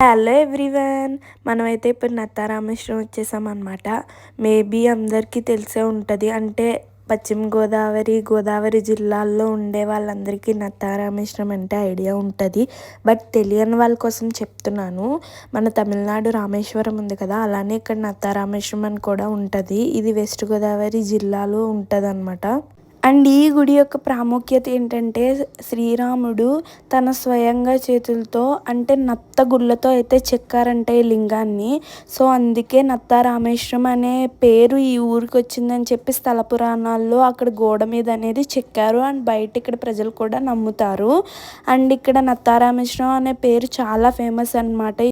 Hello everyone, మనమైతే ఇప్పుడు Nattarameswaram వచ్చేసామన్నమాట. Maybe అందరికీ తెలిసే ఉంటుంది. అంటే పశ్చిమ గోదావరి జిల్లాల్లో ఉండే వాళ్ళందరికీ నత్తారామేశ్వరం అంటే ఐడియా ఉంటుంది. బట్ తెలియని వాళ్ళ కోసం చెప్తున్నాను. మన తమిళనాడు రామేశ్వరం ఉంది కదా, అలానే ఇక్కడ నత్తారామేశ్వరం అని కూడా ఉంటుంది. ఇది వెస్ట్ గోదావరి జిల్లాలో ఉంటుంది అన్నమాట. అండ్ ఈ గుడి యొక్క ప్రాముఖ్యత ఏంటంటే, శ్రీరాముడు తన స్వయంగా చేతులతో అంటే నత్త గుళ్ళతో అయితే చెక్కారంట ఈ లింగాన్ని. సో అందుకే నత్తారామేశ్వరం అనే పేరు ఈ ఊరికి వచ్చిందని చెప్పి స్థల పురాణాల్లో అక్కడ గోడ మీద అనేది చెక్కారు. అండ్ బయట ఇక్కడ ప్రజలు కూడా నమ్ముతారు. అండ్ ఇక్కడ నత్తారామేశ్వరం అనే పేరు చాలా ఫేమస్ అన్నమాట.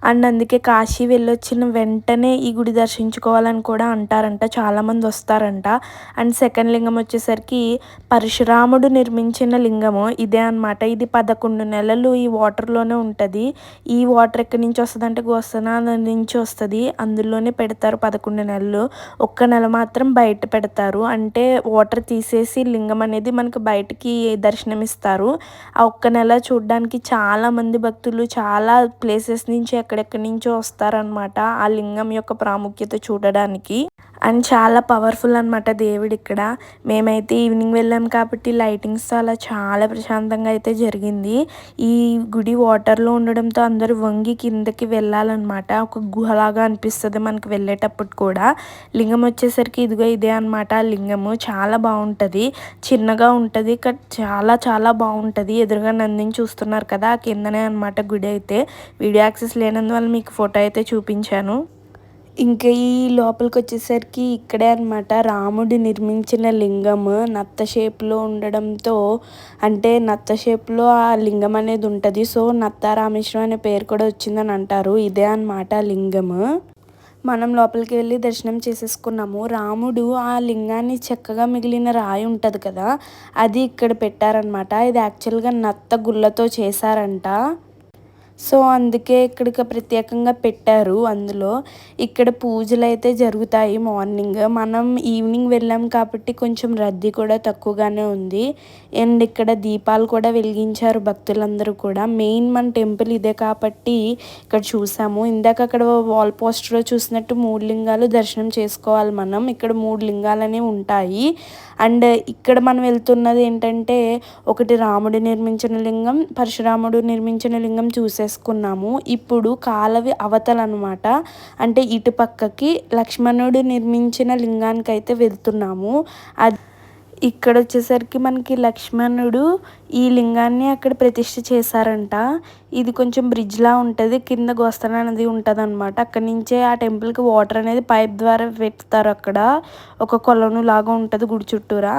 అండ్ అందుకే కాశీ వెళ్ళొచ్చిన వెంటనే ఈ గుడి దర్శించుకోవాలని కూడా అంటారంట, చాలామంది వస్తారంట. అండ్ సెకండ్ లింగం వచ్చేసరికి పరశురాముడు నిర్మించిన లింగము ఇదే అనమాట. ఇది 11 నెలలు ఈ వాటర్లోనే ఉంటుంది. ఈ వాటర్ ఎక్కడి నుంచి వస్తుంది అంటే గోస్తనాల నుంచి వస్తుంది. అందులోనే పెడతారు 11 నెలలు. ఒక్క నెల మాత్రం బయట పెడతారు. అంటే వాటర్ తీసేసి లింగం అనేది మనకు బయటికి దర్శనమిస్తారు. ఆ ఒక్క నెల చూడడానికి చాలామంది భక్తులు చాలా ప్లేసెస్ నుంచి ఎక్కడెక్కడి నుంచో వస్తారనమాట ఆ లింగం యొక్క ప్రాముఖ్యత చూడడానికి. అండ్ చాలా పవర్ఫుల్ అనమాట దేవుడు ఇక్కడ. మేమైతే ఈవినింగ్ వెళ్ళాం కాబట్టి లైటింగ్స్తో అలా చాలా ప్రశాంతంగా అయితే జరిగింది. ఈ గుడి వాటర్లో ఉండడంతో అందరూ వంగి కిందకి వెళ్ళాలన్నమాట. ఒక గుహలాగా అనిపిస్తుంది మనకు వెళ్ళేటప్పుడు కూడా. లింగం వచ్చేసరికి ఇదే అనమాట. లింగము చాలా బాగుంటుంది, చిన్నగా ఉంటుంది, చాలా చాలా బాగుంటుంది. ఎదురుగా నందిని చూస్తున్నారు కదా, కిందనే అనమాట గుడి అయితే. వీడియో యాక్సెస్ లేనందువల్ల మీకు ఫోటో అయితే చూపించాను. ఇంకా ఈ లోపలికి వచ్చేసరికి ఇక్కడే అనమాట రాముడు నిర్మించిన లింగము నత్త షేప్లో ఉండడంతో, అంటే నత్త షేప్లో ఆ లింగం అనేది ఉంటుంది. సో నత్తారామేశ్వరం అనే పేరు కూడా వచ్చిందని అంటారు. ఇదే అనమాట లింగము. మనం లోపలికి వెళ్ళి దర్శనం చేసేసుకున్నాము. రాముడు ఆ లింగాన్ని చక్కగా మిగిలిన రాయి ఉంటుంది కదా, అది ఇక్కడ పెట్టారనమాట. ఇది యాక్చువల్గా నత్త గుళ్ళతో చేశారంట. సో అందుకే ఇక్కడికి ప్రత్యేకంగా పెట్టారు. అందులో ఇక్కడ పూజలు అయితే జరుగుతాయి మార్నింగ్. మనం ఈవినింగ్ వెళ్ళాం కాబట్టి కొంచెం రద్దీ కూడా తక్కువగానే ఉంది. అండ్ ఇక్కడ దీపాలు కూడా వెలిగించారు భక్తులందరూ కూడా. మెయిన్ మన టెంపుల్ ఇదే కాబట్టి ఇక్కడ చూసాము. ఇందాక అక్కడ వాల్ పోస్టర్లో చూసినట్టు 3 లింగాలు దర్శనం చేసుకోవాలి మనం. ఇక్కడ 3 లింగాలు అనేవి ఉంటాయి. అండ్ ఇక్కడ మనం వెళ్తున్నది ఏంటంటే, ఒకటి రాముడు నిర్మించిన లింగం, పరశురాముడు నిర్మించిన లింగం చూసేసుకున్నాము. ఇప్పుడు కాలవి అవతల అనమాట, అంటే ఇటు పక్కకి లక్ష్మణుడు నిర్మించిన లింగానికి అయితే వెళ్తున్నాము. అది ఇక్కడ వచ్చేసరికి మనకి లక్ష్మణుడు ఈ లింగాన్ని అక్కడ ప్రతిష్ఠ చేశారంట. ఇది కొంచెం బ్రిడ్జ్లా ఉంటుంది, కింద గోస్తన అనేది ఉంటుంది అనమాట. అక్కడి నుంచే ఆ టెంపుల్కి వాటర్ అనేది పైప్ ద్వారా పెడతారు. అక్కడ ఒక కొలను లాగా ఉంటుంది గుడి చుట్టూరా.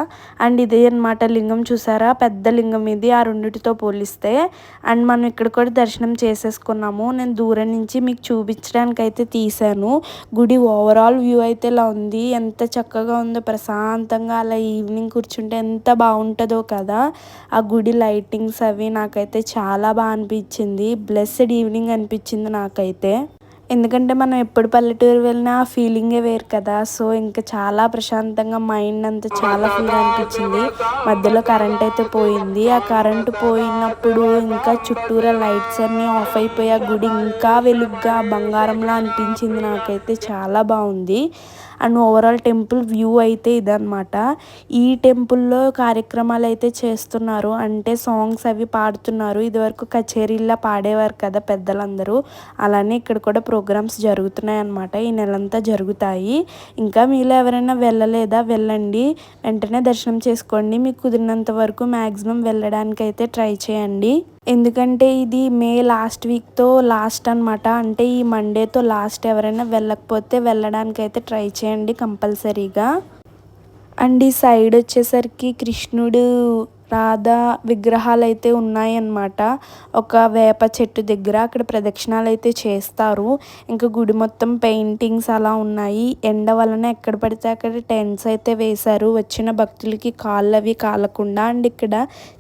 అండ్ ఇదే అనమాట లింగం. చూసారా, పెద్ద లింగం ఇది ఆ రెండిటితో పోలిస్తే. అండ్ మనం ఇక్కడ కూడా దర్శనం చేసేసుకున్నాము. నేను దూరం నుంచి మీకు చూపించడానికి అయితే తీసాను. గుడి ఓవరాల్ వ్యూ అయితే ఇలా ఉంది. ఎంత చక్కగా ఉందో, ప్రశాంతంగా అలా ఈవినింగ్ కూర్చుంటే ఎంత బాగుంటుందో కదా. ఆ గుడి లైటింగ్స్ అవి నాకైతే చాలా బాగా అనిపించింది. బ్లెస్డ్ ఈవినింగ్ అనిపించింది నాకైతే. ఎందుకంటే మనం ఎప్పుడు పల్లెటూరు వెళ్ళినా ఆ ఫీలింగే వేరు కదా. సో ఇంకా చాలా ప్రశాంతంగా మైండ్ అంతా చాలా ఫ్రీగా అనిపించింది. మధ్యలో కరెంట్ అయితే పోయింది. ఆ కరెంటు పోయినప్పుడు ఇంకా చుట్టూరా లైట్స్ అన్నీ ఆఫ్ అయిపోయి ఆ గుడి ఇంకా వెలుగ్గా బంగారంలా అనిపించింది నాకైతే. చాలా బాగుంది. అండ్ ఓవరాల్ టెంపుల్ వ్యూ అయితే ఇదనమాట. ఈ టెంపుల్లో కార్యక్రమాలు అయితే చేస్తున్నారు, అంటే సాంగ్స్ అవి పాడుతున్నారు. ఇదివరకు కచేరీలా పాడేవారు కదా పెద్దలందరూ, అలానే ఇక్కడ కూడా ప్రోగ్రామ్స్ జరుగుతున్నాయి అన్నమాట. ఈ నెలంతా జరుగుతాయి. ఇంకా మీలో ఎవరైనా వెళ్ళలేదా, వెళ్ళండి, వెంటనే దర్శనం చేసుకోండి. మీకు కుదిరినంత వరకు మ్యాక్సిమం వెళ్ళడానికి అయితే ట్రై చేయండి. ఎందుకంటే ఇది మే లాస్ట్ వీక్తో లాస్ట్ అనమాట. అంటే ఈ మండేతో లాస్ట్. ఎవరైనా వెళ్ళకపోతే వెళ్ళడానికి అయితే ట్రై చేయండి కంపల్సరీగా. అండ్ ఈ సైడ్ వచ్చేసరికి కృష్ణుడు రాధా విగ్రహాలు అయితే ఉన్నాయన్నమాట. ఒక వేప చెట్టు దగ్గర అక్కడ ప్రదక్షిణాలు అయితే చేస్తారు. ఇంకా గుడి మొత్తం పెయింటింగ్స్ అలా ఉన్నాయి. ఎండ వలన ఎక్కడ పడితే అక్కడ టెంట్స్ అయితే వేశారు వచ్చిన భక్తులకి కాళ్ళు అవి కాలకుండా. అండ్ ఇక్కడ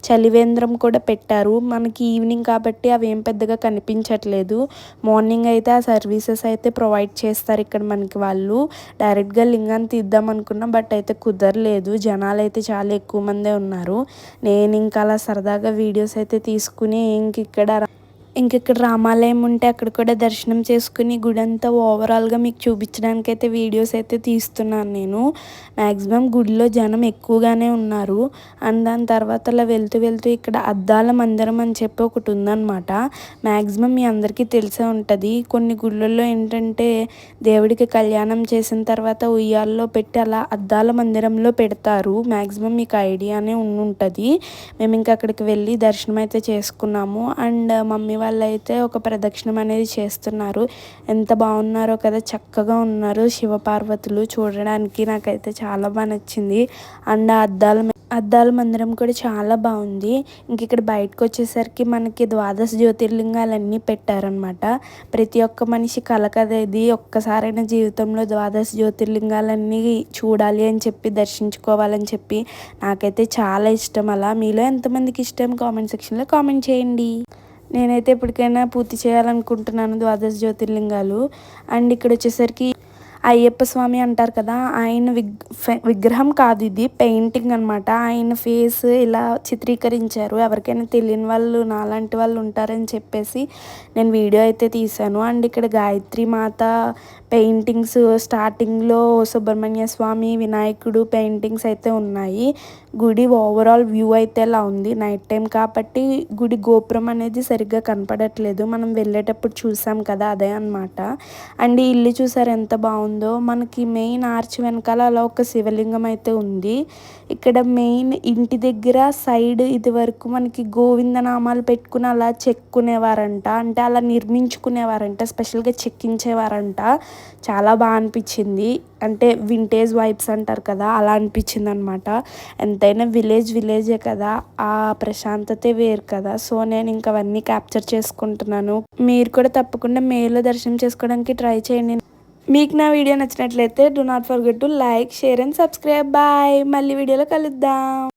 చలివేంద్రం కూడా పెట్టారు. మనకి ఈవినింగ్ కాబట్టి అవి ఏం పెద్దగా కనిపించట్లేదు. మార్నింగ్ అయితే ఆ సర్వీసెస్ అయితే ప్రొవైడ్ చేస్తారు ఇక్కడ మనకి వాళ్ళు. డైరెక్ట్గా లింగాన్ని తీద్దాం అనుకున్నాం, బట్ అయితే కుదరలేదు. జనాలు అయితే చాలా ఎక్కువ మందే ఉన్నారు. నేను ఇంకా అలా సరదాగా వీడియోస్ అయితే తీసుకుని ఇక్కడ ఇక్కడ రామాలయం ఉంటే అక్కడ కూడా దర్శనం చేసుకుని గుడంతా ఓవరాల్గా మీకు చూపించడానికైతే వీడియోస్ అయితే తీస్తున్నాను నేను. మ్యాక్సిమం గుడిలో జనం ఎక్కువగానే ఉన్నారు. అండ్ దాని తర్వాత అలా వెళ్తూ వెళ్తూ ఇక్కడ అద్దాల మందిరం అని చెప్పి ఒకటి ఉందన్నమాట. మ్యాక్సిమం మీ అందరికీ తెలిసే ఉంటుంది. కొన్ని గుళ్ళల్లో ఏంటంటే దేవుడికి కళ్యాణం చేసిన తర్వాత ఉయ్యాల్లో పెట్టి అలా అద్దాల మందిరంలో పెడతారు. మ్యాక్సిమం మీకు ఐడియానే ఉంటుంది. మేము ఇంకా అక్కడికి వెళ్ళి దర్శనం అయితే చేసుకున్నాము. అండ్ మమ్మీ వాళ్ళు అయితే ఒక ప్రదక్షిణం అనేది చేస్తున్నారు. ఎంత బాగున్నారో కదా, చక్కగా ఉన్నారు శివపార్వతులు. చూడడానికి నాకైతే చాలా బాగా నచ్చింది. అండ్ అద్దాల మందిరం కూడా చాలా బాగుంది. ఇక్కడ బయటకు వచ్చేసరికి మనకి ద్వాదశ జ్యోతిర్లింగాలన్నీ పెట్టారనమాట. ప్రతి ఒక్క మనిషి కల కదా ఇది. ఒక్కసారైనా జీవితంలో ద్వాదశ జ్యోతిర్లింగాలన్నీ చూడాలి అని చెప్పి దర్శించుకోవాలని చెప్పి నాకైతే చాలా ఇష్టం. అలా మీలో ఎంతమందికి ఇష్టం కామెంట్ సెక్షన్లో కామెంట్ చేయండి. నేనైతే ఎప్పటికైనా పూర్తి చేయాలనుకుంటున్నాను ద్వాదశ జ్యోతిర్లింగాలు. అండ్ ఇక్కడ వచ్చేసరికి అయ్యప్ప స్వామి అంటారు కదా, ఆయన విగ్రహం కాదు, ఇది పెయింటింగ్ అనమాట. ఆయన ఫేస్ ఇలా చిత్రీకరించారు. ఎవరికైనా తెలియని వాళ్ళు నాలాంటి వాళ్ళు ఉంటారని చెప్పేసి నేను వీడియో అయితే తీశాను. అండ్ ఇక్కడ గాయత్రి మాత పెయింటింగ్స్, స్టార్టింగ్లో సుబ్రహ్మణ్య స్వామి, వినాయకుడు పెయింటింగ్స్ అయితే ఉన్నాయి. గుడి ఓవరాల్ వ్యూ అయితే ఇలా ఉంది. నైట్ టైం కాబట్టి గుడి గోపురం అనేది సరిగ్గా కనపడట్లేదు. మనం వెళ్ళేటప్పుడు చూసాం కదా, అదే అనమాట. అండ్ ఈ ఇల్లు చూసారు ఎంత బాగుందో. మనకి మెయిన్ ఆర్చ్ వెనకాల అలా ఒక శివలింగం అయితే ఉంది. ఇక్కడ మెయిన్ ఇంటి దగ్గర సైడ్ ఇది వరకు మనకి గోవిందనామాలు పెట్టుకుని అలా చెక్కునేవారంట. అంటే అలా నిర్మించుకునేవారంట, స్పెషల్గా చెక్కించేవారంట. చాలా బాగా అనిపించింది. అంటే వింటేజ్ వైబ్స్ అంటారు కదా, అలా అనిపించింది అనమాట. ఎంతైనా విలేజే కదా, ఆ ప్రశాంతతే వేరు కదా. సో నేను ఇంకా అవన్నీ క్యాప్చర్ చేసుకుంటున్నాను. మీరు కూడా తప్పకుండా మేలో దర్శనం చేసుకోవడానికి ట్రై చేయండి. మీకు నా వీడియో నచ్చినట్లయితే do not forget to like, share and subscribe. Bye. మళ్ళీ వీడియోలో కలుద్దాం.